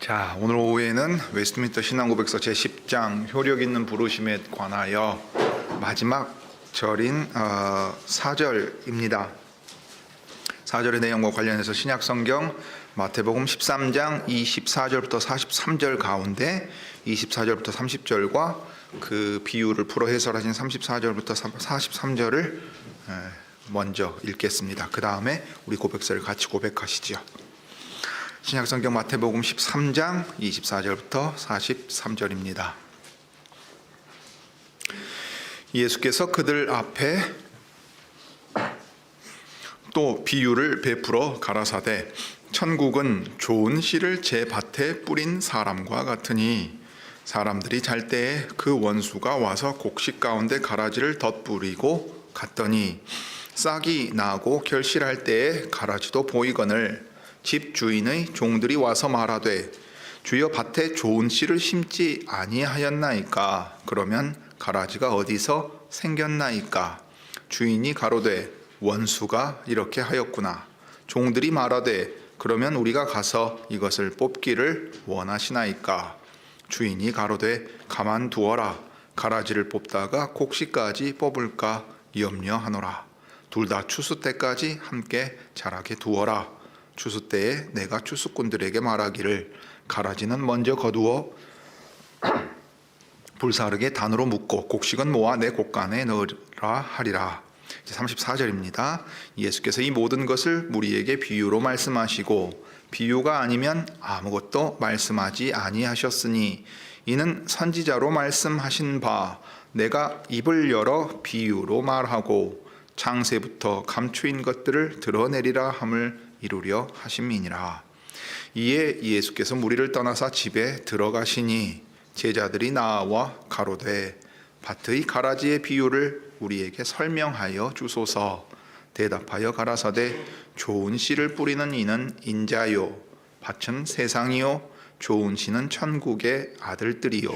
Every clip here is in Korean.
자, 오늘 오후에는 웨스트민스터 신앙고백서 제10장 효력 있는 부르심에 관하여 마지막 절인 4절입니다. 4절의 내용과 관련해서 신약성경 마태복음 13장 24절부터 43절 가운데 24절부터 30절과 그 비유를 풀어 해설하신 34절부터 43절을 먼저 읽겠습니다. 그 다음에 우리 고백서를 같이 고백하시죠. 신약성경 마태복음 13장 24절부터 43절입니다. 예수께서 그들 앞에 또 비유를 베풀어 가라사대 천국은 좋은 씨를 제 밭에 뿌린 사람과 같으니 사람들이 잘 때에 그 원수가 와서 곡식 가운데 가라지를 덧뿌리고 갔더니 싹이 나고 결실할 때에 가라지도 보이거늘 집 주인의 종들이 와서 말하되 주여 밭에 좋은 씨를 심지 아니하였나이까? 그러면 가라지가 어디서 생겼나이까? 주인이 가로되 원수가 이렇게 하였구나. 종들이 말하되 그러면 우리가 가서 이것을 뽑기를 원하시나이까? 주인이 가로되 가만두어라. 가라지를 뽑다가 곡식까지 뽑을까 염려하노라. 둘 다 추수 때까지 함께 자라게 두어라. 추수 때에 내가 추수꾼들에게 말하기를 가라지는 먼저 거두어 불사르게 단으로 묶고 곡식은 모아 내 곡간에 넣으라 하리라. 34절입니다. 예수께서 이 모든 것을 무리에게 비유로 말씀하시고 비유가 아니면 아무것도 말씀하지 아니하셨으니 이는 선지자로 말씀하신 바 내가 입을 열어 비유로 말하고 창세부터 감추인 것들을 드러내리라 함을 이루려 하심이니라. 이에 예수께서 무리를 떠나사 집에 들어가시니 제자들이 나와 가로되 밭의 가라지의 비유를 우리에게 설명하여 주소서. 대답하여 가라사대 좋은 씨를 뿌리는 이는 인자요 밭은 세상이요 좋은 씨는 천국의 아들들이요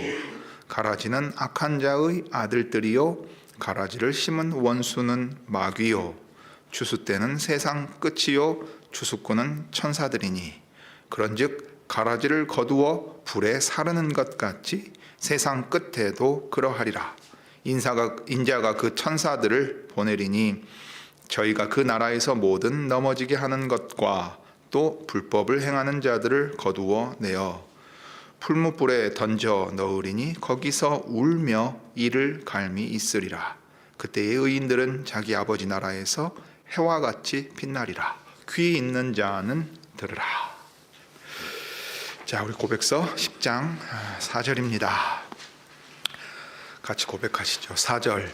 가라지는 악한 자의 아들들이요 가라지를 심은 원수는 마귀요 추수 때는 세상 끝이요 추수꾼은 천사들이니 그런즉 가라지를 거두어 불에 사르는 것 같이 세상 끝에도 그러하리라. 인자가 그 천사들을 보내리니 저희가 그 나라에서 모든 넘어지게 하는 것과 또 불법을 행하는 자들을 거두어 내어 풀무불에 던져 넣으리니 거기서 울며 이를 갈미 있으리라. 그때의 의인들은 자기 아버지 나라에서 해와 같이 빛나리라. 귀 있는 자는 들으라. 자, 우리 고백서 10장 4절입니다. 같이 고백하시죠. 4절.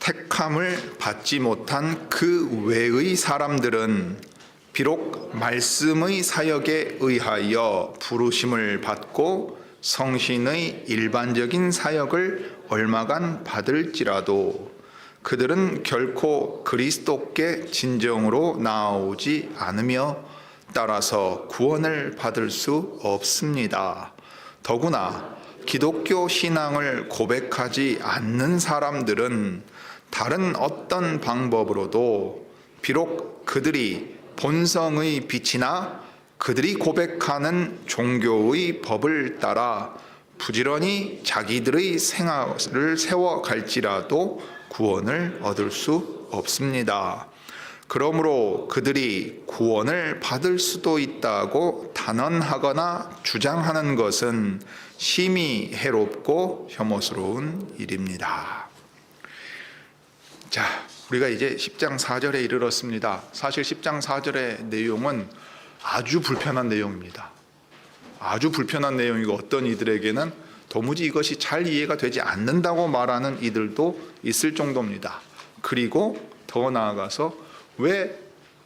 택함을 받지 못한 그 외의 사람들은 비록 말씀의 사역에 의하여 부르심을 받고 성신의 일반적인 사역을 얼마간 받을지라도 그들은 결코 그리스도께 진정으로 나아오지 않으며 따라서 구원을 받을 수 없습니다. 더구나 기독교 신앙을 고백하지 않는 사람들은 다른 어떤 방법으로도 비록 그들이 본성의 빛이나 그들이 고백하는 종교의 법을 따라 부지런히 자기들의 생활을 세워갈지라도 구원을 얻을 수 없습니다. 그러므로 그들이 구원을 받을 수도 있다고 단언하거나 주장하는 것은 심히 해롭고 혐오스러운 일입니다. 자, 우리가 이제 10장 4절에 이르렀습니다. 사실 10장 4절의 내용은 아주 불편한 내용입니다. 아주 불편한 내용이고 어떤 이들에게는 도무지 이것이 잘 이해가 되지 않는다고 말하는 이들도 있을 정도입니다. 그리고 더 나아가서 왜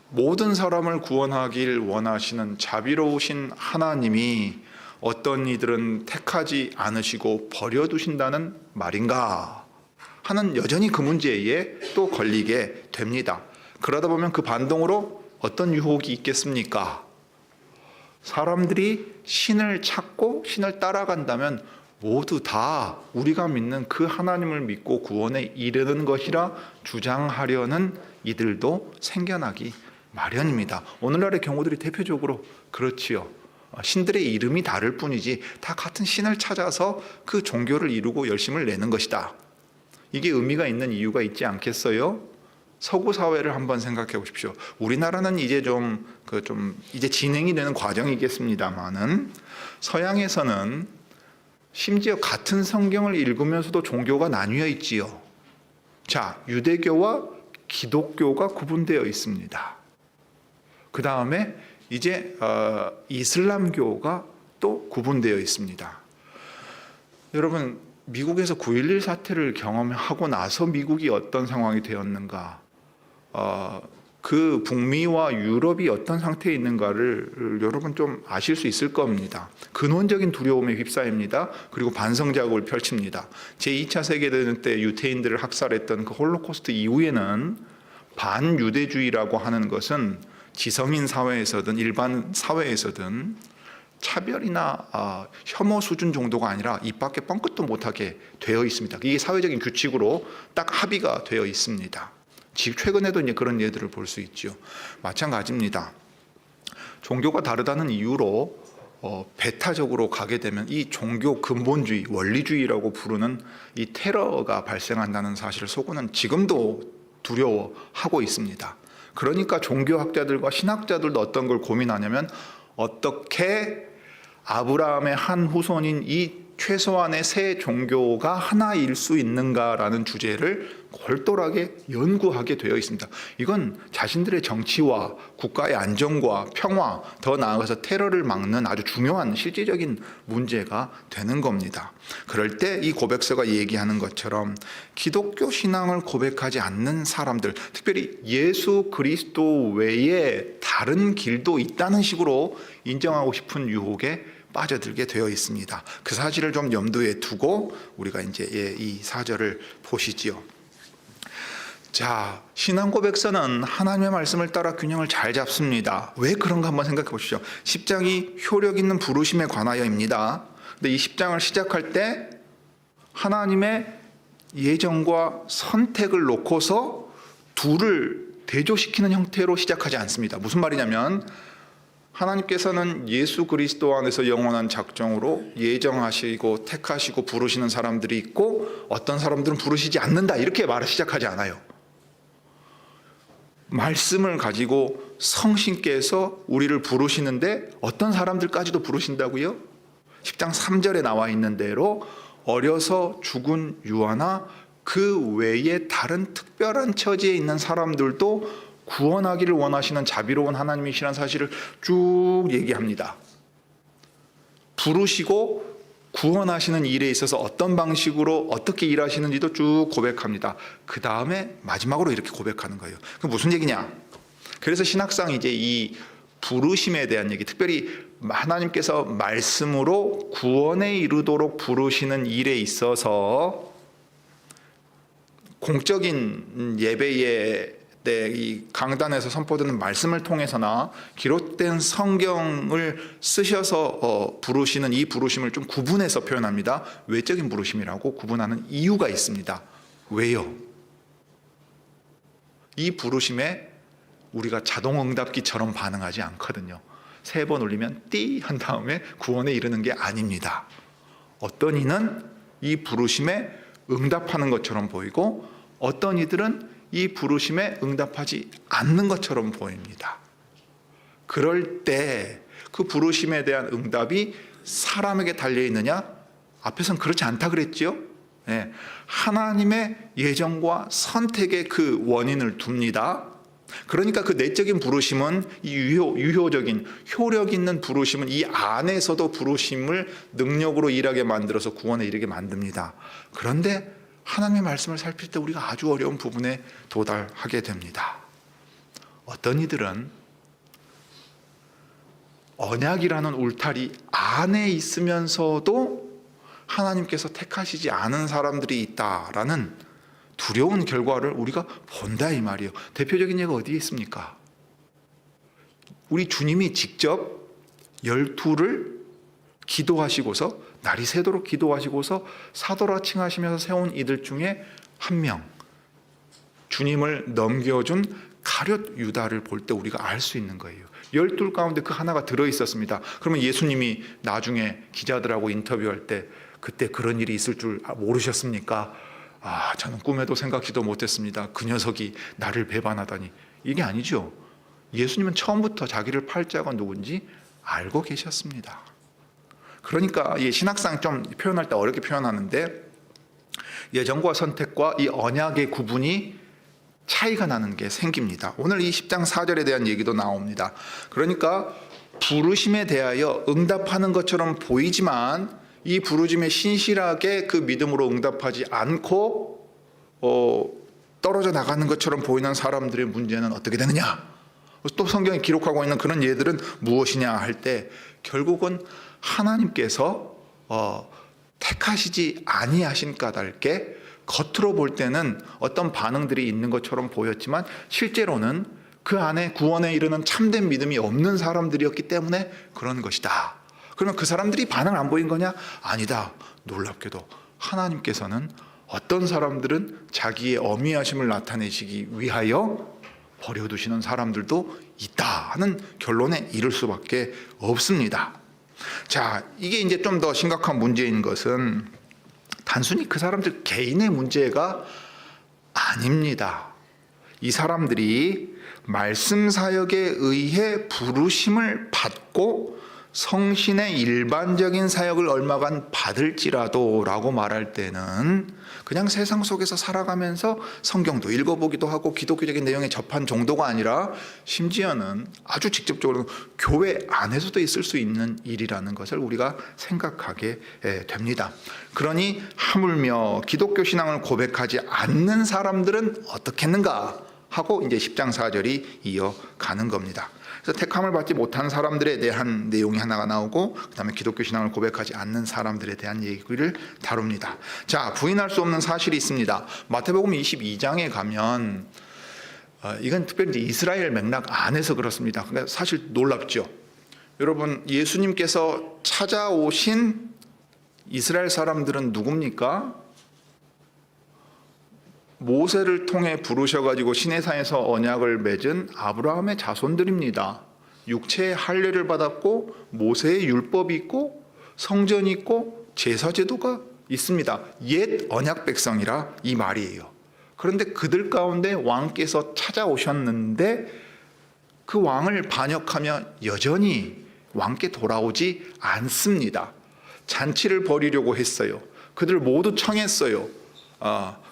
모든 사람을 구원하길 원하시는 자비로우신 하나님이 어떤 이들은 택하지 않으시고 버려두신다는 말인가 하는 여전히 그 문제에 또 걸리게 됩니다. 그러다 보면 그 반동으로 어떤 유혹이 있겠습니까? 사람들이 신을 찾고 신을 따라간다면 모두 다 우리가 믿는 그 하나님을 믿고 구원에 이르는 것이라 주장하려는 이들도 생겨나기 마련입니다. 오늘날의 경우들이 대표적으로 그렇지요. 신들의 이름이 다를 뿐이지 다 같은 신을 찾아서 그 종교를 이루고 열심을 내는 것이다. 이게 의미가 있는 이유가 있지 않겠어요? 서구 사회를 한번 생각해 보십시오. 우리나라는 이제 이제 진행이 되는 과정이겠습니다만은 서양에서는 심지어 같은 성경을 읽으면서도 종교가 나뉘어 있지요. 자, 유대교와 기독교가 구분되어 있습니다. 그 다음에 이제 이슬람교가 또 구분되어 있습니다. 여러분, 미국에서 9.11 사태를 경험하고 나서 미국이 어떤 상황이 되었는가, 그 북미와 유럽이 어떤 상태에 있는가를 여러분 좀 아실 수 있을 겁니다. 근원적인 두려움에 휩싸입니다. 그리고 반성작업을 펼칩니다. 제2차 세계대전 때 유태인들을 학살했던 그 홀로코스트 이후에는 반유대주의라고 하는 것은 지성인 사회에서든 일반 사회에서든 차별이나 혐오 수준 정도가 아니라 입 밖에 뻥끗도 못하게 되어 있습니다. 이게 사회적인 규칙으로 딱 합의가 되어 있습니다. 최근에도 이제 그런 예들을 볼 수 있죠. 마찬가지입니다. 종교가 다르다는 이유로 배타적으로 가게 되면 이 종교 근본주의, 원리주의라고 부르는 이 테러가 발생한다는 사실을 서구는 지금도 두려워하고 있습니다. 그러니까 종교학자들과 신학자들도 어떤 걸 고민하냐면 어떻게 아브라함의 한 후손인 이 최소한의 새 종교가 하나일 수 있는가라는 주제를 골똘하게 연구하게 되어 있습니다. 이건 자신들의 정치와 국가의 안정과 평화, 더 나아가서 테러를 막는 아주 중요한 실질적인 문제가 되는 겁니다. 그럴 때 이 고백서가 얘기하는 것처럼 기독교 신앙을 고백하지 않는 사람들, 특별히 예수 그리스도 외에 다른 길도 있다는 식으로 인정하고 싶은 유혹에 빠져들게 되어 있습니다. 그 사실을 좀 염두에 두고 우리가 이제 이 4절을 보시지요. 자, 신앙 고백서는 하나님의 말씀을 따라 균형을 잘 잡습니다. 왜 그런가 한번 생각해 보시죠. 10장이 효력 있는 부르심에 관하여입니다. 근데 이 10장을 시작할 때 하나님의 예정과 선택을 놓고서 둘을 대조시키는 형태로 시작하지 않습니다. 무슨 말이냐면 하나님께서는 예수 그리스도 안에서 영원한 작정으로 예정하시고 택하시고 부르시는 사람들이 있고 어떤 사람들은 부르시지 않는다, 이렇게 말을 시작하지 않아요. 말씀을 가지고 성신께서 우리를 부르시는데 어떤 사람들까지도 부르신다고요? 10장 3절에 나와 있는 대로 어려서 죽은 유아나 그 외에 다른 특별한 처지에 있는 사람들도 구원하기를 원하시는 자비로운 하나님이시라는 사실을 쭉 얘기합니다. 부르시고 구원하시는 일에 있어서 어떤 방식으로 어떻게 일하시는지도 쭉 고백합니다. 그 다음에 마지막으로 이렇게 고백하는 거예요. 그 무슨 얘기냐? 그래서 신학상 이제 이 부르심에 대한 얘기, 특별히 하나님께서 말씀으로 구원에 이르도록 부르시는 일에 있어서 공적인 예배에 이 강단에서 선포되는 말씀을 통해서나 기록된 성경을 쓰셔서 부르시는 이 부르심을 좀 구분해서 표현합니다. 외적인 부르심이라고 구분하는 이유가 있습니다. 왜요? 이 부르심에 우리가 자동응답기처럼 반응하지 않거든요. 3번 울리면 띠 한 다음에 구원에 이르는 게 아닙니다. 어떤 이는 이 부르심에 응답하는 것처럼 보이고 어떤 이들은 이 부르심에 응답하지 않는 것처럼 보입니다. 그럴 때 그 부르심에 대한 응답이 사람에게 달려있느냐? 앞에서는 그렇지 않다 그랬죠? 네. 하나님의 예정과 선택의 그 원인을 둡니다. 그러니까 그 내적인 부르심은 이 유효적인 효력 있는 부르심은 이 안에서도 부르심을 능력으로 일하게 만들어서 구원에 이르게 만듭니다. 그런데 하나님의 말씀을 살필 때 우리가 아주 어려운 부분에 도달하게 됩니다. 어떤 이들은 언약이라는 울타리 안에 있으면서도 하나님께서 택하시지 않은 사람들이 있다라는 두려운 결과를 우리가 본다 이 말이에요. 대표적인 예가 어디에 있습니까? 우리 주님이 직접 12를 기도하시고서 날이 새도록 기도하시고서 사도라 칭하시면서 세운 이들 중에 한 명, 주님을 넘겨준 가룟 유다를 볼 때 우리가 알 수 있는 거예요. 12 가운데 그 하나가 들어있었습니다. 그러면 예수님이 나중에 기자들하고 인터뷰할 때 그때 그런 일이 있을 줄 모르셨습니까? 저는 꿈에도 생각지도 못했습니다. 그 녀석이 나를 배반하다니. 이게 아니죠. 예수님은 처음부터 자기를 팔자가 누군지 알고 계셨습니다. 그러니까 이 신학상 좀 표현할 때 어렵게 표현하는데 예정과 선택과 이 언약의 구분이 차이가 나는 게 생깁니다. 오늘 이 10장 4절에 대한 얘기도 나옵니다. 그러니까 부르심에 대하여 응답하는 것처럼 보이지만 이 부르심에 신실하게 그 믿음으로 응답하지 않고 떨어져 나가는 것처럼 보이는 사람들의 문제는 어떻게 되느냐? 또 성경이 기록하고 있는 그런 예들은 무엇이냐 할 때 결국은 하나님께서 택하시지 아니하신 까닭에 겉으로 볼 때는 어떤 반응들이 있는 것처럼 보였지만 실제로는 그 안에 구원에 이르는 참된 믿음이 없는 사람들이었기 때문에 그런 것이다. 그러면 그 사람들이 반응을 안 보인 거냐? 아니다. 놀랍게도 하나님께서는 어떤 사람들은 자기의 어미하심을 나타내시기 위하여 버려두시는 사람들도 있다 하는 결론에 이를 수밖에 없습니다. 자, 이게 이제 좀 더 심각한 문제인 것은 단순히 그 사람들 개인의 문제가 아닙니다. 이 사람들이 말씀 사역에 의해 부르심을 받고 성신의 일반적인 사역을 얼마간 받을지라도 라고 말할 때는 그냥 세상 속에서 살아가면서 성경도 읽어보기도 하고 기독교적인 내용에 접한 정도가 아니라 심지어는 아주 직접적으로 교회 안에서도 있을 수 있는 일이라는 것을 우리가 생각하게 됩니다. 그러니 하물며 기독교 신앙을 고백하지 않는 사람들은 어떻겠는가 하고 이제 10장 4절이 이어가는 겁니다. 그래서 택함을 받지 못한 사람들에 대한 내용이 하나가 나오고 그 다음에 기독교 신앙을 고백하지 않는 사람들에 대한 얘기를 다룹니다. 자, 부인할 수 없는 사실이 있습니다. 마태복음 22장에 가면 이건 특별히 이스라엘 맥락 안에서 그렇습니다. 그러니까 사실 놀랍죠. 여러분, 예수님께서 찾아오신 이스라엘 사람들은 누굽니까? 모세를 통해 부르셔가지고 시내산에서 언약을 맺은 아브라함의 자손들입니다. 육체의 할례를 받았고 모세의 율법이 있고 성전이 있고 제사제도가 있습니다. 옛 언약 백성이라 이 말이에요. 그런데 그들 가운데 왕께서 찾아오셨는데 그 왕을 반역하며 여전히 왕께 돌아오지 않습니다. 잔치를 벌이려고 했어요. 그들 모두 청했어요.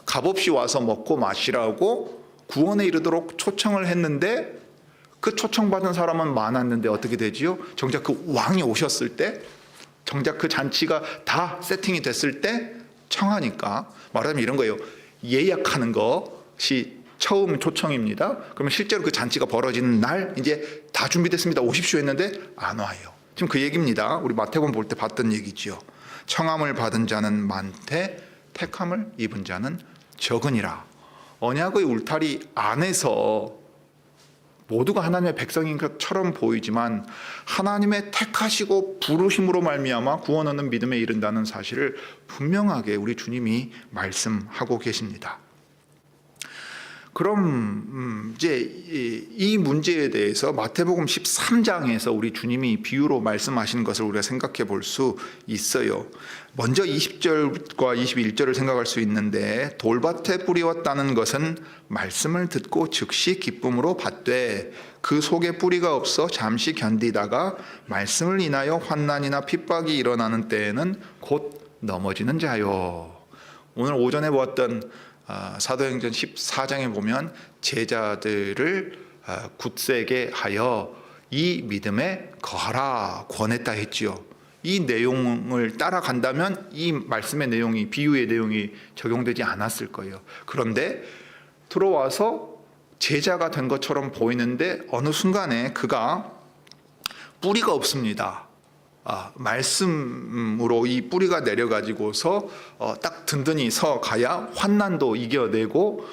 값없이 와서 먹고 마시라고 구원에 이르도록 초청을 했는데 그 초청받은 사람은 많았는데 어떻게 되지요? 정작 그 왕이 오셨을 때, 정작 그 잔치가 다 세팅이 됐을 때 청하니까 말하자면 이런 거예요. 예약하는 것이 처음 초청입니다. 그러면 실제로 그 잔치가 벌어지는 날 이제 다 준비됐습니다. 오십시오 했는데 안 와요. 지금 그 얘기입니다. 우리 마태복음 볼 때 봤던 얘기죠. 청함을 받은 자는 많되 택함을 입은 자는 적으니라. 언약의 울타리 안에서 모두가 하나님의 백성인 것처럼 보이지만 하나님의 택하시고 부르심으로 말미암아 구원 얻는 믿음에 이른다는 사실을 분명하게 우리 주님이 말씀하고 계십니다. 그럼 이제 이 문제에 대해서 마태복음 13장에서 우리 주님이 비유로 말씀하신 것을 우리가 생각해 볼 수 있어요. 먼저 20절과 21절을 생각할 수 있는데 돌밭에 뿌리와 따는 것은 말씀을 듣고 즉시 기쁨으로 받되 그 속에 뿌리가 없어 잠시 견디다가 말씀을 인하여 환난이나 핍박이 일어나는 때에는 곧 넘어지는 자요. 오늘 오전에 보았던 사도행전 14장에 보면 제자들을 굳세게 하여 이 믿음에 거하라 권했다 했지요. 이 내용을 따라간다면 이 말씀의 내용이, 비유의 내용이 적용되지 않았을 거예요. 그런데 들어와서 제자가 된 것처럼 보이는데 어느 순간에 그가 뿌리가 없습니다. 말씀으로 이 뿌리가 내려가지고서 딱 든든히 서 가야 환난도 이겨내고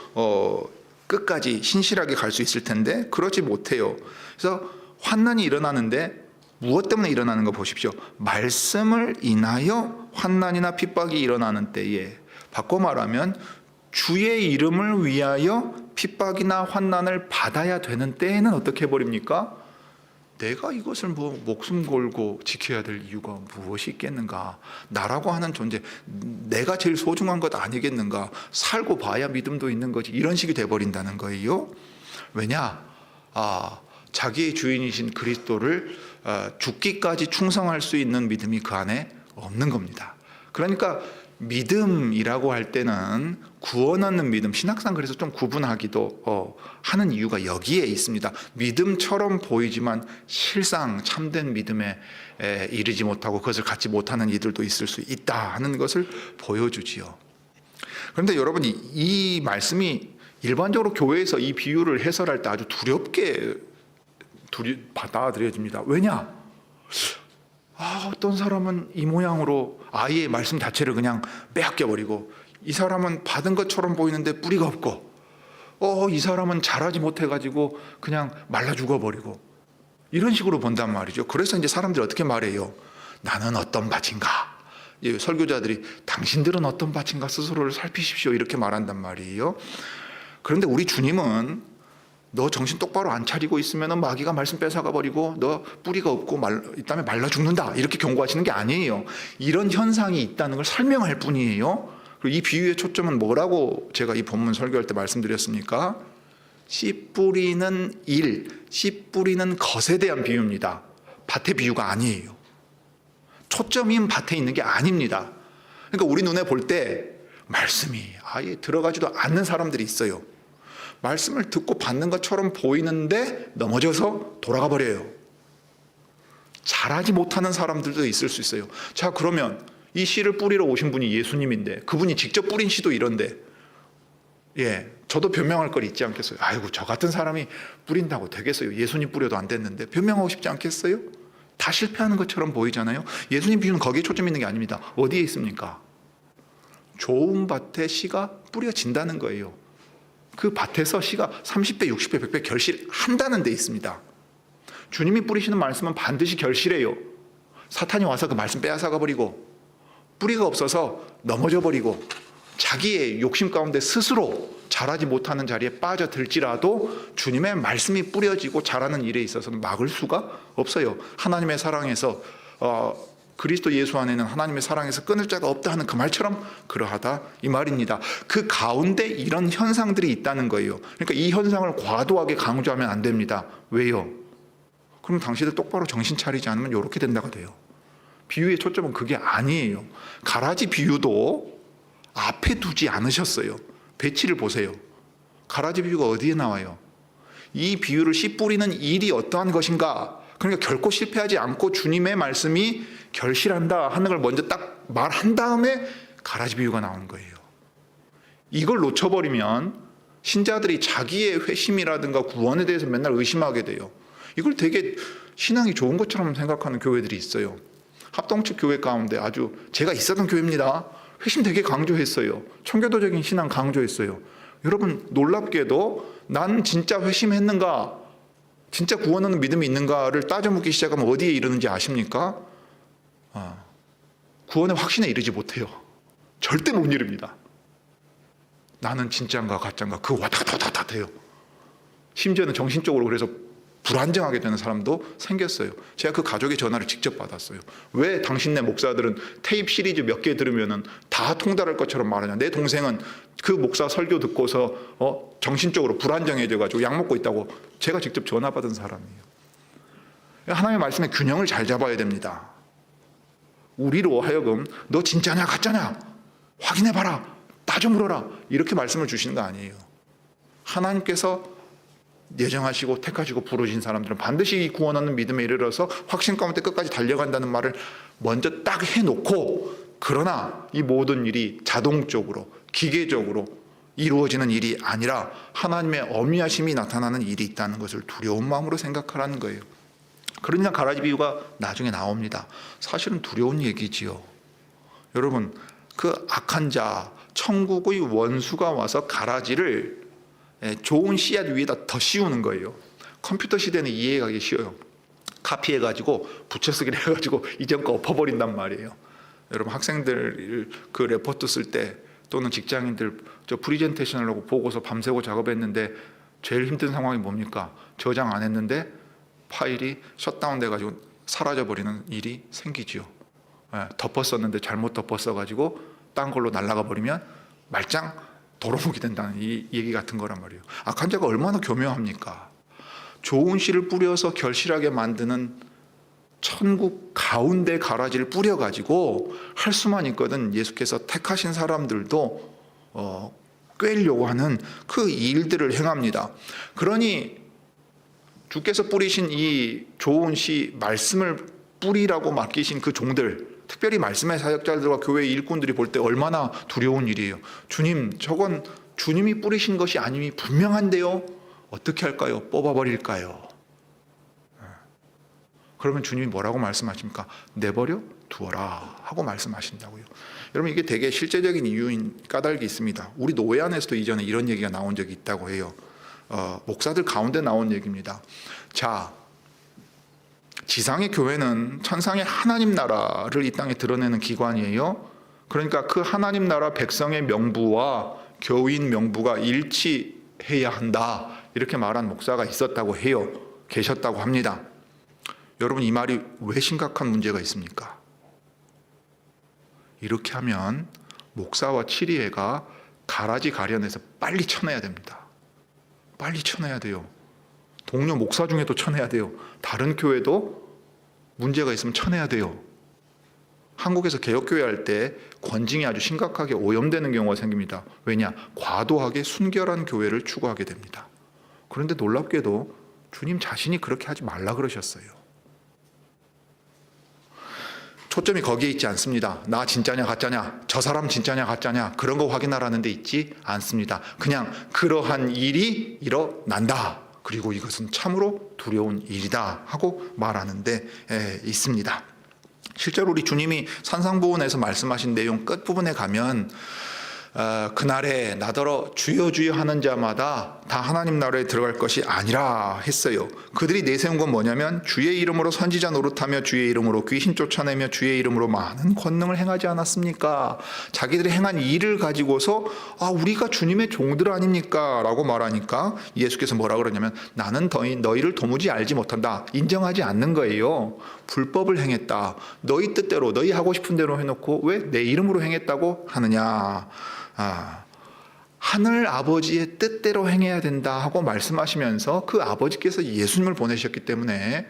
끝까지 신실하게 갈 수 있을 텐데 그러지 못해요. 그래서 환난이 일어나는데 무엇 때문에 일어나는 거 보십시오. 말씀을 인하여 환난이나 핍박이 일어나는 때에, 바꿔 말하면 주의 이름을 위하여 핍박이나 환난을 받아야 되는 때에는 어떻게 해버립니까? 내가 이것을 목숨 걸고 지켜야 될 이유가 무엇이 있겠는가? 나라고 하는 존재, 내가 제일 소중한 것 아니겠는가? 살고 봐야 믿음도 있는 거지. 이런 식이 돼버린다는 거예요. 왜냐? 자기의 주인이신 그리스도를 죽기까지 충성할 수 있는 믿음이 그 안에 없는 겁니다. 그러니까 믿음이라고 할 때는 구원 얻는 믿음, 신학상 그래서 좀 구분하기도 하는 이유가 여기에 있습니다. 믿음처럼 보이지만 실상 참된 믿음에 이르지 못하고 그것을 갖지 못하는 이들도 있을 수 있다 하는 것을 보여주지요. 그런데 여러분, 이 말씀이 일반적으로 교회에서 이 비유를 해설할 때 아주 두렵게 받아들여집니다. 왜냐? 어떤 사람은 이 모양으로 아예 말씀 자체를 그냥 빼앗겨버리고, 이 사람은 받은 것처럼 보이는데 뿌리가 없고, 이 사람은 잘하지 못해가지고 그냥 말라 죽어버리고, 이런 식으로 본단 말이죠. 그래서 이제 사람들이 어떻게 말해요? 나는 어떤 밭인가? 설교자들이 당신들은 어떤 밭인가 스스로를 살피십시오 이렇게 말한단 말이에요. 그런데 우리 주님은 너 정신 똑바로 안 차리고 있으면 마귀가 말씀 뺏어가 버리고 너 뿌리가 없고 이따음에 말라 죽는다 이렇게 경고하시는 게 아니에요. 이런 현상이 있다는 걸 설명할 뿐이에요. 그리고 이 비유의 초점은 뭐라고 제가 이 본문 설교할 때 말씀드렸습니까? 씨 뿌리는 씨 뿌리는 것에 대한 비유입니다. 밭의 비유가 아니에요. 초점인 밭에 있는 게 아닙니다. 그러니까 우리 눈에 볼 때 말씀이 아예 들어가지도 않는 사람들이 있어요. 말씀을 듣고 받는 것처럼 보이는데 넘어져서 돌아가 버려요. 잘하지 못하는 사람들도 있을 수 있어요. 자, 그러면 이 씨를 뿌리러 오신 분이 예수님인데, 그분이 직접 뿌린 씨도 이런데, 저도 변명할 걸 있지 않겠어요? 아이고, 저 같은 사람이 뿌린다고 되겠어요? 예수님 뿌려도 안 됐는데. 변명하고 싶지 않겠어요? 다 실패하는 것처럼 보이잖아요. 예수님 비유는 거기에 초점 있는 게 아닙니다. 어디에 있습니까? 좋은 밭에 씨가 뿌려진다는 거예요. 그 밭에서 씨가 30배, 60배, 100배 결실한다는 데 있습니다. 주님이 뿌리시는 말씀은 반드시 결실해요. 사탄이 와서 그 말씀 빼앗아가 버리고, 뿌리가 없어서 넘어져 버리고, 자기의 욕심 가운데 스스로 자라지 못하는 자리에 빠져들지라도 주님의 말씀이 뿌려지고 자라는 일에 있어서는 막을 수가 없어요. 하나님의 사랑에서 그리스도 예수 안에는 하나님의 사랑에서 끊을 자가 없다 하는 그 말처럼 그러하다 이 말입니다. 그 가운데 이런 현상들이 있다는 거예요. 그러니까 이 현상을 과도하게 강조하면 안 됩니다. 왜요? 그럼 당신들 똑바로 정신 차리지 않으면 이렇게 된다가 돼요. 비유의 초점은 그게 아니에요. 가라지 비유도 앞에 두지 않으셨어요. 배치를 보세요. 가라지 비유가 어디에 나와요? 이 비유를 씨 뿌리는 일이 어떠한 것인가? 그러니까 결코 실패하지 않고 주님의 말씀이 결실한다 하는 걸 먼저 딱 말한 다음에 가라지 비유가 나오는 거예요. 이걸 놓쳐버리면 신자들이 자기의 회심이라든가 구원에 대해서 맨날 의심하게 돼요. 이걸 되게 신앙이 좋은 것처럼 생각하는 교회들이 있어요. 합동측 교회 가운데 아주 제가 있었던 교회입니다. 회심 되게 강조했어요. 청교도적인 신앙 강조했어요. 여러분, 놀랍게도 난 진짜 회심했는가, 진짜 구원하는 믿음이 있는가를 따져 묻기 시작하면 어디에 이르는지 아십니까? 구원의 확신에 이르지 못해요. 절대 못 이릅니다. 나는 진짜인가 가짜인가 그거 왔다 갔다 해요. 심지어는 정신적으로 그래서 불안정하게 되는 사람도 생겼어요. 제가 그 가족의 전화를 직접 받았어요. 왜 당신네 목사들은 테이프 시리즈 몇 개 들으면은 다 통달할 것처럼 말하냐. 내 동생은 그 목사 설교 듣고서 정신적으로 불안정해져가지고 약 먹고 있다고 제가 직접 전화 받은 사람이에요. 하나님의 말씀의 균형을 잘 잡아야 됩니다. 우리로 하여금 너 진짜냐 가짜냐 확인해봐라, 따져 물어라 이렇게 말씀을 주시는 거 아니에요. 하나님께서 예정하시고 택하시고 부르신 사람들은 반드시 구원 얻는 믿음에 이르러서 확신 가운데 끝까지 달려간다는 말을 먼저 딱 해놓고, 그러나 이 모든 일이 자동적으로 기계적으로 이루어지는 일이 아니라 하나님의 어미하심이 나타나는 일이 있다는 것을 두려운 마음으로 생각하라는 거예요. 그러니까 가라지 비유가 나중에 나옵니다. 사실은 두려운 얘기지요. 여러분, 그 악한 자, 천국의 원수가 와서 가라지를 좋은 씨앗 위에다 더 씌우는 거예요. 컴퓨터 시대는 이해하기 쉬워요. 카피해가지고 붙여쓰기를 해가지고 이전 거 엎어버린단 말이에요. 여러분, 학생들 그 레포트 쓸 때 또는 직장인들 저 프리젠테이션을 하고 보고서 밤새고 작업했는데 제일 힘든 상황이 뭡니까? 저장 안 했는데 파일이 셧다운 돼가지고 사라져버리는 일이 생기지요. 덮었었는데 잘못 덮었어가지고 딴 걸로 날아가 버리면 말짱 도루묵이 된다는 이 얘기 같은 거란 말이에요. 악한 자가 얼마나 교묘합니까? 좋은 씨를 뿌려서 결실하게 만드는 천국 가운데 가라지를 뿌려가지고 할 수만 있거든 예수께서 택하신 사람들도 꿰려고 하는 그 일들을 행합니다. 그러니 주께서 뿌리신 이 좋은 씨 말씀을 뿌리라고 맡기신 그 종들, 특별히 말씀의 사역자들과 교회의 일꾼들이 볼 때 얼마나 두려운 일이에요. 주님, 저건 주님이 뿌리신 것이 아님이 분명한데요. 어떻게 할까요? 뽑아버릴까요? 그러면 주님이 뭐라고 말씀하십니까? 내버려 두어라 하고 말씀하신다고요. 여러분, 이게 되게 실제적인 이유인 까닭이 있습니다. 우리 노회 안에서도 이전에 이런 얘기가 나온 적이 있다고 해요. 목사들 가운데 나온 얘기입니다. 자, 지상의 교회는 천상의 하나님 나라를 이 땅에 드러내는 기관이에요. 그러니까 그 하나님 나라 백성의 명부와 교인 명부가 일치해야 한다, 이렇게 말한 목사가 있었다고 해요. 계셨다고 합니다. 여러분, 이 말이 왜 심각한 문제가 있습니까? 이렇게 하면 목사와 치리회가 가라지 가련해서 빨리 쳐내야 됩니다. 빨리 쳐내야 돼요. 동료 목사 중에도 쳐내야 돼요. 다른 교회도 문제가 있으면 쳐내야 돼요. 한국에서 개혁교회 할 때 권징이 아주 심각하게 오염되는 경우가 생깁니다. 왜냐? 과도하게 순결한 교회를 추구하게 됩니다. 그런데 놀랍게도 주님 자신이 그렇게 하지 말라 그러셨어요. 초점이 거기에 있지 않습니다. 나 진짜냐 가짜냐, 저 사람 진짜냐 가짜냐, 그런 거 확인하라는 데 있지 않습니다. 그냥 그러한 일이 일어난다, 그리고 이것은 참으로 두려운 일이다 하고 말하는 데 있습니다. 실제로 우리 주님이 산상보훈에서 말씀하신 내용 끝부분에 가면 그날에 나더러 주여 주여 하는 자마다 다 하나님 나라에 들어갈 것이 아니라 했어요. 그들이 내세운 건 뭐냐면 주의 이름으로 선지자 노릇하며 주의 이름으로 귀신 쫓아내며 주의 이름으로 많은 권능을 행하지 않았습니까? 자기들이 행한 일을 가지고서 우리가 주님의 종들 아닙니까? 라고 말하니까 예수께서 뭐라 그러냐면 나는 너희를 도무지 알지 못한다, 인정하지 않는 거예요. 불법을 행했다. 너희 뜻대로 너희 하고 싶은 대로 해놓고 왜 내 이름으로 행했다고 하느냐. 하늘 아버지의 뜻대로 행해야 된다 하고 말씀하시면서 그 아버지께서 예수님을 보내셨기 때문에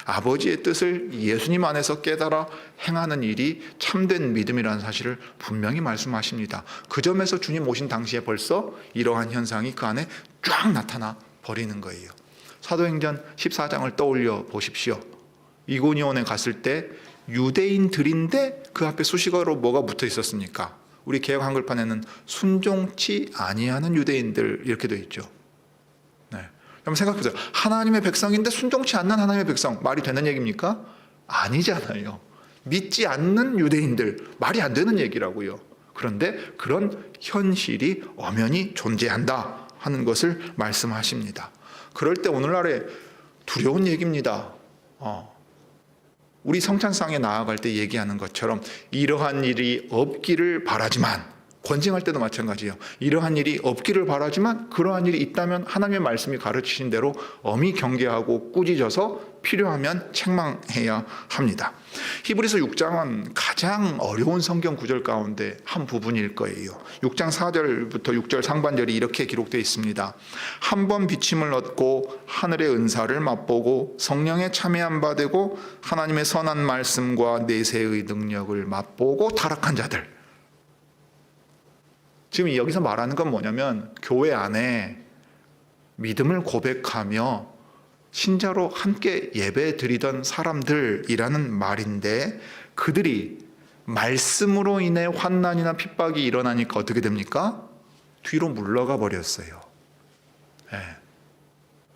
아버지의 뜻을 예수님 안에서 깨달아 행하는 일이 참된 믿음이라는 사실을 분명히 말씀하십니다. 그 점에서 주님 오신 당시에 벌써 이러한 현상이 그 안에 쫙 나타나 버리는 거예요. 사도행전 14장을 떠올려 보십시오. 이고니온에 갔을 때 유대인들인데 그 앞에 수식어로 뭐가 붙어 있었습니까? 우리 개역 한글판에는 순종치 아니하는 유대인들 이렇게 되어 있죠. 네. 여러분 생각해보세요. 하나님의 백성인데 순종치 않는 하나님의 백성, 말이 되는 얘기입니까? 아니잖아요. 믿지 않는 유대인들, 말이 안 되는 얘기라고요. 그런데 그런 현실이 엄연히 존재한다 하는 것을 말씀하십니다. 그럴 때 오늘날에 두려운 얘기입니다. 우리 성찬상에 나아갈 때 얘기하는 것처럼 이러한 일이 없기를 바라지만, 권징할 때도 마찬가지예요. 이러한 일이 없기를 바라지만 그러한 일이 있다면 하나님의 말씀이 가르치신 대로 엄히 경계하고 꾸짖어서 필요하면 책망해야 합니다. 히브리서 6장은 가장 어려운 성경 구절 가운데 한 부분일 거예요. 6장 4절부터 6절 상반절이 이렇게 기록되어 있습니다. 한 번 비침을 얻고 하늘의 은사를 맛보고 성령에 참여한 바 되고 하나님의 선한 말씀과 내세의 능력을 맛보고 타락한 자들. 지금 여기서 말하는 건 뭐냐면 교회 안에 믿음을 고백하며 신자로 함께 예배 드리던 사람들이라는 말인데, 그들이 말씀으로 인해 환난이나 핍박이 일어나니까 어떻게 됩니까? 뒤로 물러가 버렸어요.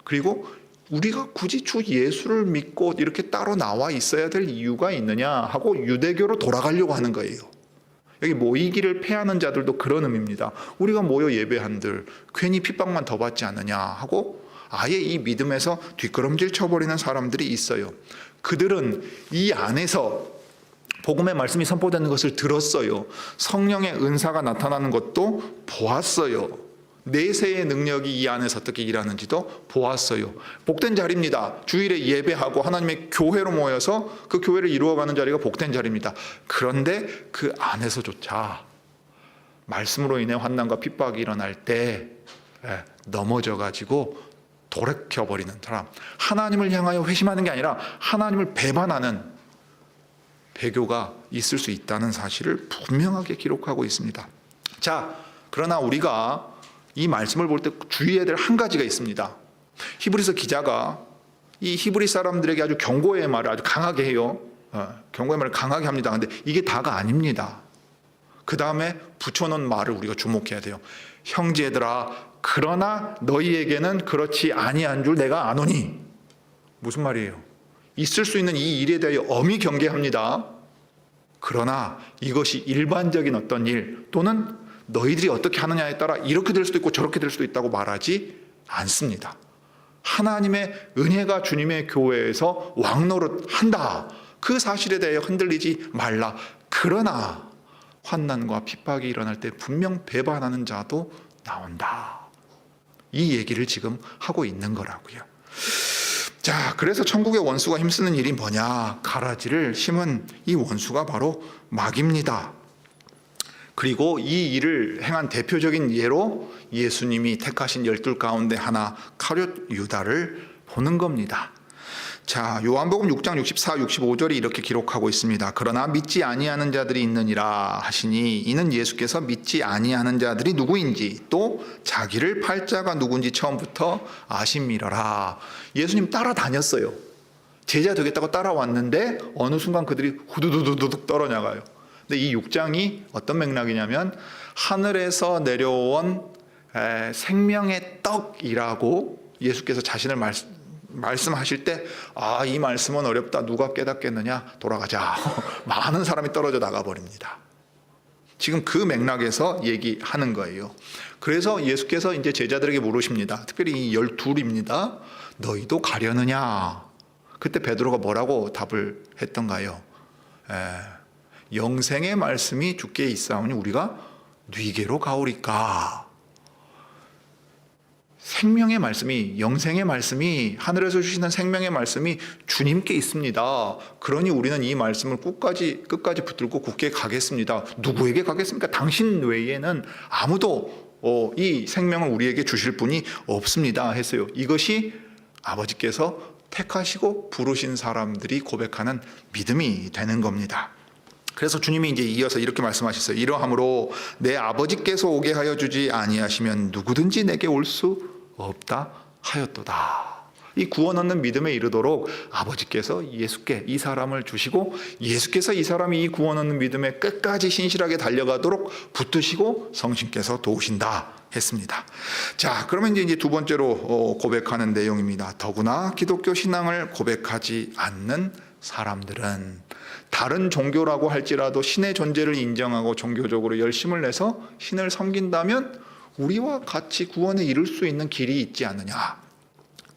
그리고 우리가 굳이 주 예수를 믿고 이렇게 따로 나와 있어야 될 이유가 있느냐 하고 유대교로 돌아가려고 하는 거예요. 여기 모이기를 패하는 자들도 그런 의미입니다. 우리가 모여 예배한들 괜히 핍박만 더 받지 않느냐 하고 아예 이 믿음에서 뒷걸음질 쳐버리는 사람들이 있어요. 그들은 이 안에서 복음의 말씀이 선포되는 것을 들었어요. 성령의 은사가 나타나는 것도 보았어요. 내세의 능력이 이 안에서 어떻게 일하는지도 보았어요. 복된 자리입니다. 주일에 예배하고 하나님의 교회로 모여서 그 교회를 이루어가는 자리가 복된 자리입니다. 그런데 그 안에서조차 말씀으로 인해 환난과 핍박이 일어날 때 넘어져가지고 돌이켜버리는 사람, 하나님을 향하여 회심하는 게 아니라 하나님을 배반하는 배교가 있을 수 있다는 사실을 분명하게 기록하고 있습니다. 자, 그러나 우리가 이 말씀을 볼 때 주의해야 될 한 가지가 있습니다. 히브리서 기자가 이 히브리 사람들에게 아주 경고의 말을 아주 강하게 해요. 경고의 말을 강하게 합니다. 근데 이게 다가 아닙니다. 그 다음에 붙여놓은 말을 우리가 주목해야 돼요. 형제들아, 그러나 너희에게는 그렇지 아니한 줄 내가 아노니. 무슨 말이에요? 있을 수 있는 이 일에 대하여 엄히 경계합니다. 그러나 이것이 일반적인 어떤 일 또는 너희들이 어떻게 하느냐에 따라 이렇게 될 수도 있고 저렇게 될 수도 있다고 말하지 않습니다. 하나님의 은혜가 주님의 교회에서 왕노릇한다. 그 사실에 대해 흔들리지 말라. 그러나 환난과 핍박이 일어날 때 분명 배반하는 자도 나온다. 이 얘기를 지금 하고 있는 거라고요. 자, 그래서 천국의 원수가 힘쓰는 일이 뭐냐? 가라지를 심은 이 원수가 바로 마귀입니다. 그리고 이 일을 행한 대표적인 예로 예수님이 택하신 12 가운데 하나 카롯 유다를 보는 겁니다. 자, 요한복음 6장 64, 65절이 이렇게 기록하고 있습니다. 그러나 믿지 아니하는 자들이 있느니라 하시니 이는 예수께서 믿지 아니하는 자들이 누구인지 또 자기를 팔 자가 누군지 처음부터 아심이러라. 예수님 따라다녔어요. 제자 되겠다고 따라왔는데 어느 순간 그들이 후두두두둑 떨어나가요. 근데 이 6장이 어떤 맥락이냐면 하늘에서 내려온 생명의 떡이라고 예수께서 자신을 말씀하실 때 이 말씀은 어렵다. 누가 깨닫겠느냐? 돌아가자. 많은 사람이 떨어져 나가버립니다. 지금 그 맥락에서 얘기하는 거예요. 그래서 예수께서 이제 제자들에게 물으십니다. 특별히 이 12입니다. 너희도 가려느냐? 그때 베드로가 뭐라고 답을 했던가요? 영생의 말씀이 주께 있사오니 우리가 뉘게로 가오리까. 생명의 말씀이, 영생의 말씀이, 하늘에서 주시는 생명의 말씀이 주님께 있습니다. 그러니 우리는 이 말씀을 끝까지 붙들고 굳게 가겠습니다. 누구에게 가겠습니까? 당신 외에는 아무도 이 생명을 우리에게 주실 분이 없습니다 했어요. 이것이 아버지께서 택하시고 부르신 사람들이 고백하는 믿음이 되는 겁니다. 그래서 주님이 이제 이어서 이렇게 말씀하셨어요. 이러함으로 내 아버지께서 오게 하여 주지 아니하시면 누구든지 내게 올 수 없다 하였도다. 이 구원 얻는 믿음에 이르도록 아버지께서 예수께 이 사람을 주시고 예수께서 이 사람이 이 구원 얻는 믿음에 끝까지 신실하게 달려가도록 붙드시고 성신께서 도우신다 했습니다. 자, 그러면 이제 두 번째로 고백하는 내용입니다. 더구나 기독교 신앙을 고백하지 않는 사람들은 다른 종교라고 할지라도 신의 존재를 인정하고 종교적으로 열심을 내서 신을 섬긴다면 우리와 같이 구원에 이를 수 있는 길이 있지 않느냐.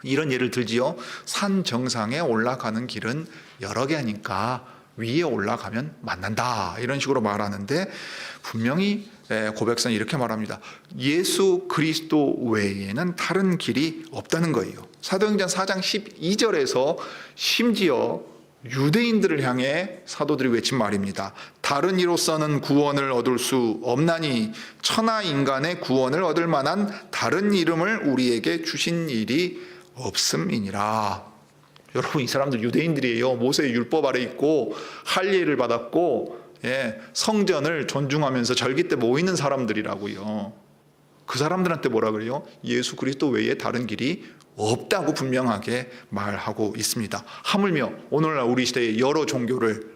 이런 예를 들지요. 산 정상에 올라가는 길은 여러 개니까 위에 올라가면 만난다. 이런 식으로 말하는데 분명히 고백서는 이렇게 말합니다. 예수 그리스도 외에는 다른 길이 없다는 거예요. 사도행전 4장 12절에서 심지어 유대인들을 향해 사도들이 외친 말입니다. 다른 이로서는 구원을 얻을 수 없나니 천하 인간의 구원을 얻을 만한 다른 이름을 우리에게 주신 일이 없음이니라. 여러분, 이 사람들 유대인들이에요. 모세의 율법 아래 있고 할례를 받았고 성전을 존중하면서 절기 때 모이는 사람들이라고요. 그 사람들한테 뭐라 그래요? 예수 그리스도 외에 다른 길이 없다고 분명하게 말하고 있습니다. 하물며 오늘날 우리 시대의 여러 종교를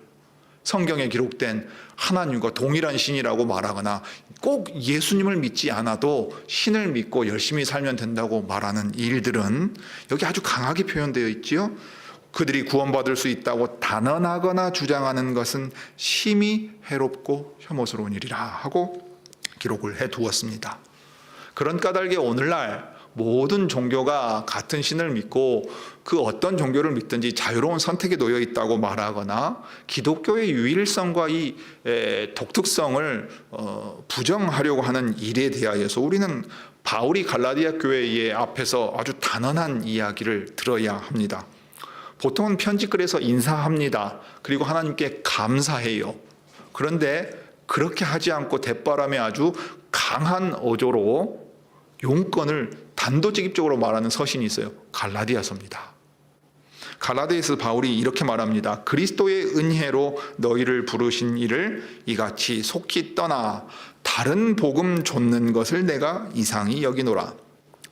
성경에 기록된 하나님과 동일한 신이라고 말하거나 꼭 예수님을 믿지 않아도 신을 믿고 열심히 살면 된다고 말하는 일들은 여기 아주 강하게 표현되어 있지요. 그들이 구원받을 수 있다고 단언하거나 주장하는 것은 심히 해롭고 혐오스러운 일이라 하고 기록을 해두었습니다. 그런 까닭에 오늘날 모든 종교가 같은 신을 믿고 그 어떤 종교를 믿든지 자유로운 선택에 놓여 있다고 말하거나 기독교의 유일성과 이 독특성을 부정하려고 하는 일에 대하여서 우리는 바울이 갈라디아 교회의 앞에서 아주 단언한 이야기를 들어야 합니다. 보통은 편지글에서 인사합니다. 그리고 하나님께 감사해요. 그런데 그렇게 하지 않고 대바람에 아주 강한 어조로 용건을 단도직입적으로 말하는 서신이 있어요. 갈라디아서입니다. 갈라디아에서 바울이 이렇게 말합니다. 그리스도의 은혜로 너희를 부르신 이를 이같이 속히 떠나 다른 복음 좇는 것을 내가 이상히 여기노라.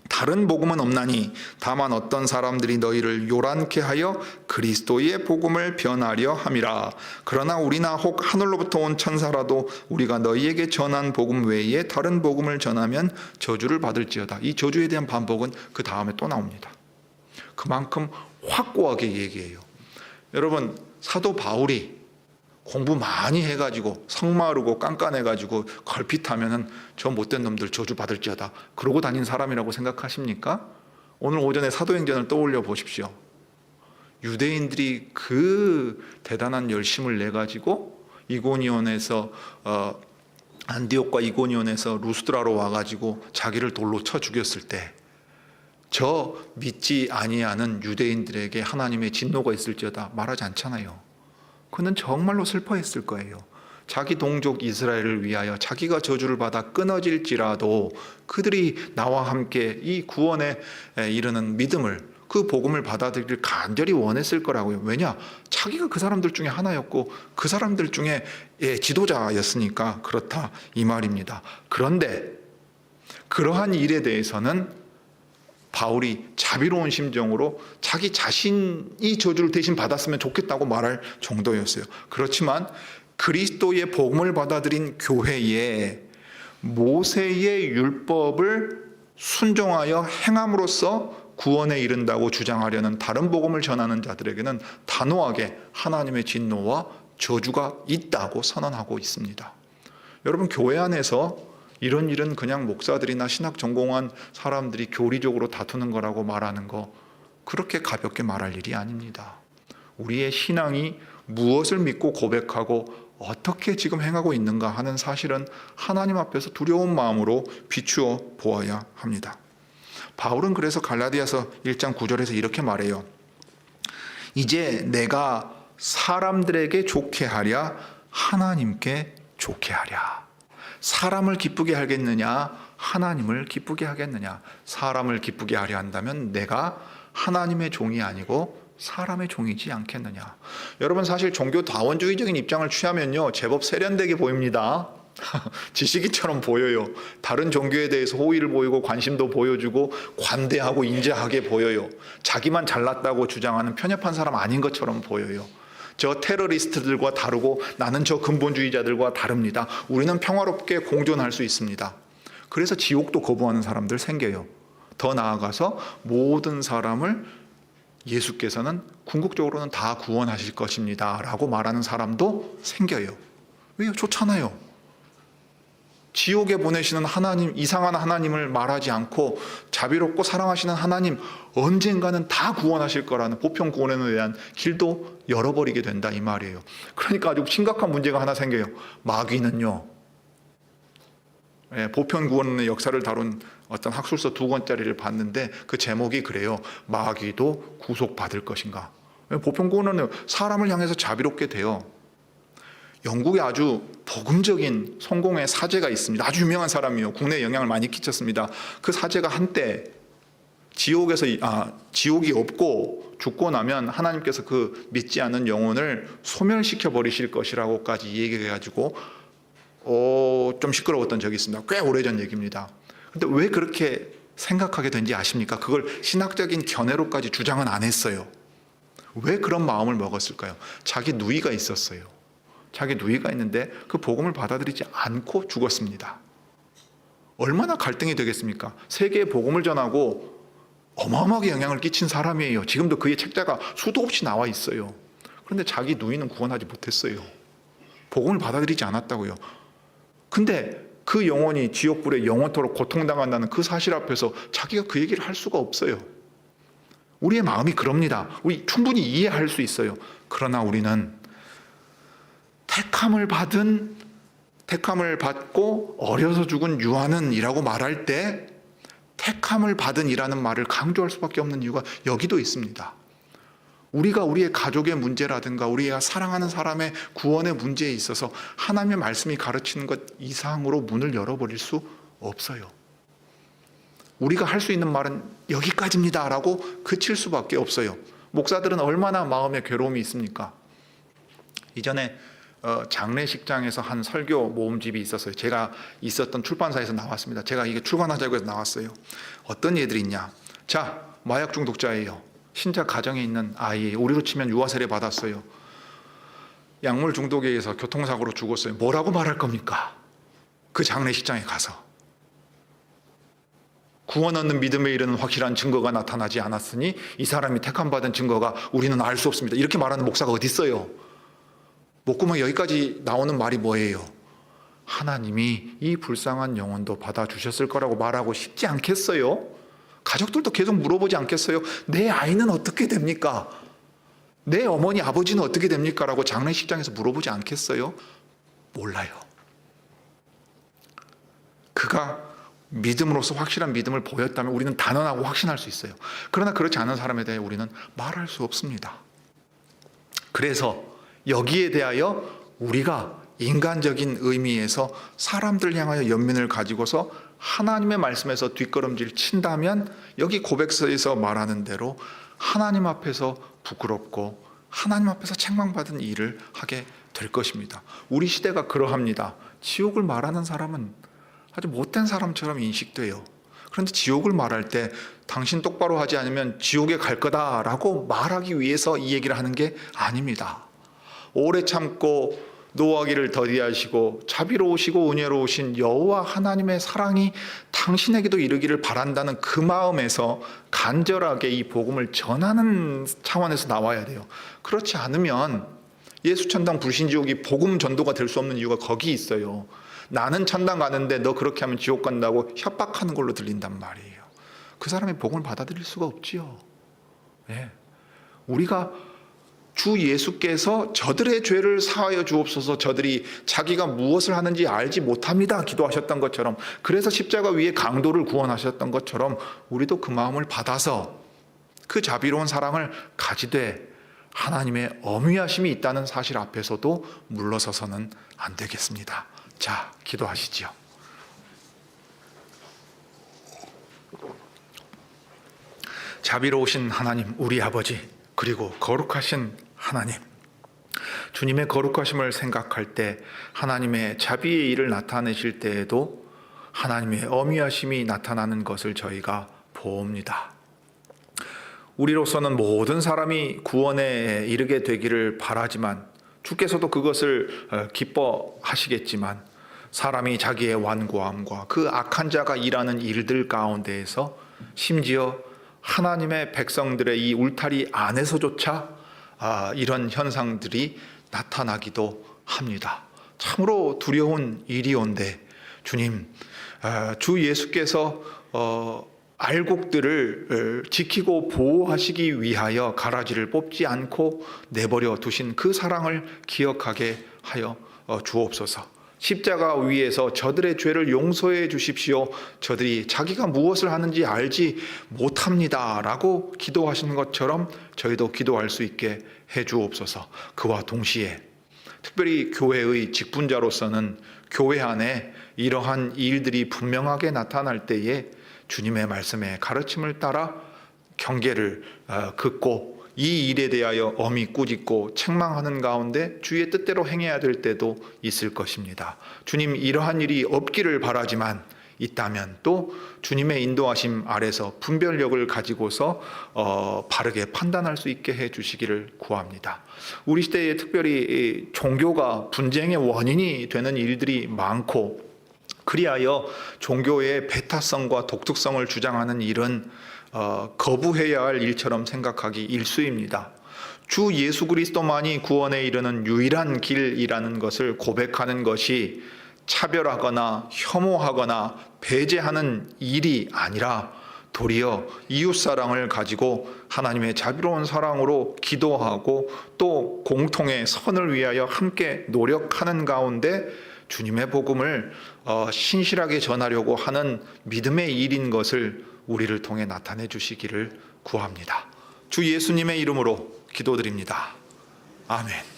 다른 복음은 없나니 다만 어떤 사람들이 너희를 요란케 하여 그리스도의 복음을 변하려 함이라. 그러나 우리나 혹 하늘로부터 온 천사라도 우리가 너희에게 전한 복음 외에 다른 복음을 전하면 저주를 받을지어다. 이 저주에 대한 반복은 그 다음에 또 나옵니다. 그만큼 확고하게 얘기해요. 여러분, 사도 바울이 공부 많이 해가지고 성마르고 깐깐해가지고 걸핏하면은 저 못된 놈들 저주 받을지어다 그러고 다닌 사람이라고 생각하십니까? 오늘 오전에 사도행전을 떠올려 보십시오. 유대인들이 그 대단한 열심을 내가지고 이고니온에서 안디옥과 이고니온에서 루스드라로 와가지고 자기를 돌로 쳐 죽였을 때 저 믿지 아니하는 유대인들에게 하나님의 진노가 있을지어다 말하지 않잖아요. 그는 정말로 슬퍼했을 거예요. 자기 동족 이스라엘을 위하여 자기가 저주를 받아 끊어질지라도 그들이 나와 함께 이 구원에 이르는 믿음을, 그 복음을 받아들이길 간절히 원했을 거라고요. 왜냐? 자기가 그 사람들 중에 하나였고 그 사람들 중에 지도자였으니까 그렇다 이 말입니다. 그런데 그러한 일에 대해서는 바울이 자비로운 심정으로 자기 자신이 저주를 대신 받았으면 좋겠다고 말할 정도였어요. 그렇지만 그리스도의 복음을 받아들인 교회에 모세의 율법을 순종하여 행함으로써 구원에 이른다고 주장하려는 다른 복음을 전하는 자들에게는 단호하게 하나님의 진노와 저주가 있다고 선언하고 있습니다. 여러분, 교회 안에서 이런 일은 그냥 목사들이나 신학 전공한 사람들이 교리적으로 다투는 거라고 말하는 거 그렇게 가볍게 말할 일이 아닙니다. 우리의 신앙이 무엇을 믿고 고백하고 어떻게 지금 행하고 있는가 하는 사실은 하나님 앞에서 두려운 마음으로 비추어 보아야 합니다. 바울은 그래서 갈라디아서 1장 9절에서 이렇게 말해요. 이제 내가 사람들에게 좋게 하랴 하나님께 좋게 하랴. 사람을 기쁘게 하겠느냐 하나님을 기쁘게 하겠느냐. 사람을 기쁘게 하려 한다면 내가 하나님의 종이 아니고 사람의 종이지 않겠느냐. 여러분, 사실 종교다원주의적인 입장을 취하면요 제법 세련되게 보입니다. 지식인처럼 보여요. 다른 종교에 대해서 호의를 보이고 관심도 보여주고 관대하고 인자하게 보여요. 자기만 잘났다고 주장하는 편협한 사람 아닌 것처럼 보여요. 저 테러리스트들과 다르고 나는 저 근본주의자들과 다릅니다. 우리는 평화롭게 공존할 수 있습니다. 그래서 지옥도 거부하는 사람들 생겨요. 더 나아가서 모든 사람을 예수께서는 궁극적으로는 다 구원하실 것입니다 라고 말하는 사람도 생겨요. 왜요? 좋잖아요. 지옥에 보내시는 하나님, 이상한 하나님을 말하지 않고 자비롭고 사랑하시는 하나님 언젠가는 다 구원하실 거라는 보편 구원에 대한 길도 열어버리게 된다 이 말이에요. 그러니까 아주 심각한 문제가 하나 생겨요. 마귀는요, 보편 구원의 역사를 다룬 어떤 학술서 2권짜리를 봤는데 그 제목이 그래요. 마귀도 구속받을 것인가. 보편 구원은 사람을 향해서 자비롭게 돼요. 영국에 아주 복음적인 성공의 사제가 있습니다. 아주 유명한 사람이에요. 국내에 영향을 많이 끼쳤습니다. 그 사제가 한때 지옥이 없고 죽고 나면 하나님께서 그 믿지 않는 영혼을 소멸시켜 버리실 것이라고까지 얘기해가지고 좀 시끄러웠던 적이 있습니다. 꽤 오래전 얘기입니다. 근데 왜 그렇게 생각하게 된지 아십니까? 그걸 신학적인 견해로까지 주장은 안 했어요. 왜 그런 마음을 먹었을까요? 자기 누이가 있었어요. 자기 누이가 있는데 그 복음을 받아들이지 않고 죽었습니다. 얼마나 갈등이 되겠습니까? 세계에 복음을 전하고 어마어마하게 영향을 끼친 사람이에요. 지금도 그의 책자가 수도 없이 나와 있어요. 그런데 자기 누이는 구원하지 못했어요. 복음을 받아들이지 않았다고요. 근데 그 영혼이 지옥불에 영원토록 고통당한다는 그 사실 앞에서 자기가 그 얘기를 할 수가 없어요. 우리의 마음이 그럽니다. 우리 충분히 이해할 수 있어요. 그러나 우리는 택함을 받고 어려서 죽은 유아는이라고 말할 때 택함을 받은이라는 말을 강조할 수밖에 없는 이유가 여기도 있습니다. 우리가 우리의 가족의 문제라든가 우리가 사랑하는 사람의 구원의 문제에 있어서 하나님의 말씀이 가르치는 것 이상으로 문을 열어버릴 수 없어요. 우리가 할 수 있는 말은 여기까지입니다 라고 그칠 수밖에 없어요. 목사들은 얼마나 마음에 괴로움이 있습니까? 이전에 장례식장에서 한 설교 모음집이 있었어요. 제가 있었던 출판사에서 나왔습니다. 제가 이게 출간하자고 해서 나왔어요. 어떤 예들이 있냐. 자, 마약 중독자예요. 신자 가정에 있는 아이, 우리로 치면 유아 세례 받았어요. 약물 중독에 의해서 교통사고로 죽었어요. 뭐라고 말할 겁니까? 그 장례식장에 가서. 구원 얻는 믿음에 이르는 확실한 증거가 나타나지 않았으니 이 사람이 택함받은 증거가 우리는 알 수 없습니다. 이렇게 말하는 목사가 어디 있어요? 목구멍 여기까지 나오는 말이 뭐예요? 하나님이 이 불쌍한 영혼도 받아주셨을 거라고 말하고 싶지 않겠어요? 가족들도 계속 물어보지 않겠어요? 내 아이는 어떻게 됩니까? 내 어머니 아버지는 어떻게 됩니까? 라고 장례식장에서 물어보지 않겠어요? 몰라요. 그가 믿음으로서 확실한 믿음을 보였다면 우리는 단언하고 확신할 수 있어요. 그러나 그렇지 않은 사람에 대해 우리는 말할 수 없습니다. 그래서 여기에 대하여 우리가 인간적인 의미에서 사람들 향하여 연민을 가지고서 하나님의 말씀에서 뒷걸음질 친다면 여기 고백서에서 말하는 대로 하나님 앞에서 부끄럽고 하나님 앞에서 책망받은 일을 하게 될 것입니다. 우리 시대가 그러합니다. 지옥을 말하는 사람은 아주 못된 사람처럼 인식돼요. 그런데 지옥을 말할 때 당신 똑바로 하지 않으면 지옥에 갈 거다라고 말하기 위해서 이 얘기를 하는 게 아닙니다. 오래 참고 노하기를 더디하시고 자비로우시고 은혜로우신 여호와 하나님의 사랑이 당신에게도 이르기를 바란다는 그 마음에서 간절하게 이 복음을 전하는 차원에서 나와야 돼요. 그렇지 않으면 예수천당 불신지옥이 복음 전도가 될 수 없는 이유가 거기 있어요. 나는 천당 가는데 너 그렇게 하면 지옥 간다고 협박하는 걸로 들린단 말이에요. 그 사람이 복음을 받아들일 수가 없지요. 네. 우리가 주 예수께서 저들의 죄를 사하여 주옵소서, 저들이 자기가 무엇을 하는지 알지 못합니다 기도하셨던 것처럼, 그래서 십자가 위에 강도를 구원하셨던 것처럼 우리도 그 마음을 받아서 그 자비로운 사랑을 가지되 하나님의 엄위하심이 있다는 사실 앞에서도 물러서서는 안 되겠습니다. 자, 기도하시죠. 자비로우신 하나님, 우리 아버지, 그리고 거룩하신 하나님, 주님의 거룩하심을 생각할 때 하나님의 자비의 일을 나타내실 때에도 하나님의 엄위하심이 나타나는 것을 저희가 보옵니다. 우리로서는 모든 사람이 구원에 이르게 되기를 바라지만 주께서도 그것을 기뻐하시겠지만 사람이 자기의 완고함과 그 악한 자가 일하는 일들 가운데에서 심지어 하나님의 백성들의 이 울타리 안에서조차 이런 현상들이 나타나기도 합니다. 참으로 두려운 일이온데 주님, 주 예수께서 알곡들을 지키고 보호하시기 위하여 가라지를 뽑지 않고 내버려 두신 그 사랑을 기억하게 하여 주옵소서. 십자가 위에서 저들의 죄를 용서해 주십시오. 저들이 자기가 무엇을 하는지 알지 못합니다 라고 기도하시는 것처럼 저희도 기도할 수 있게 해 주옵소서. 그와 동시에 특별히 교회의 직분자로서는 교회 안에 이러한 일들이 분명하게 나타날 때에 주님의 말씀에 가르침을 따라 경계를 긋고 이 일에 대하여 엄히 꾸짖고 책망하는 가운데 주의 뜻대로 행해야 될 때도 있을 것입니다. 주님, 이러한 일이 없기를 바라지만 있다면 또 주님의 인도하심 아래서 분별력을 가지고서 바르게 판단할 수 있게 해 주시기를 구합니다. 우리 시대에 특별히 종교가 분쟁의 원인이 되는 일들이 많고, 그리하여 종교의 배타성과 독특성을 주장하는 일은 거부해야 할 일처럼 생각하기 일쑤입니다. 주 예수 그리스도만이 구원에 이르는 유일한 길이라는 것을 고백하는 것이 차별하거나 혐오하거나 배제하는 일이 아니라 도리어 이웃사랑을 가지고 하나님의 자비로운 사랑으로 기도하고 또 공통의 선을 위하여 함께 노력하는 가운데 주님의 복음을 신실하게 전하려고 하는 믿음의 일인 것을 우리를 통해 나타내 주시기를 구합니다. 주 예수님의 이름으로 기도드립니다. 아멘.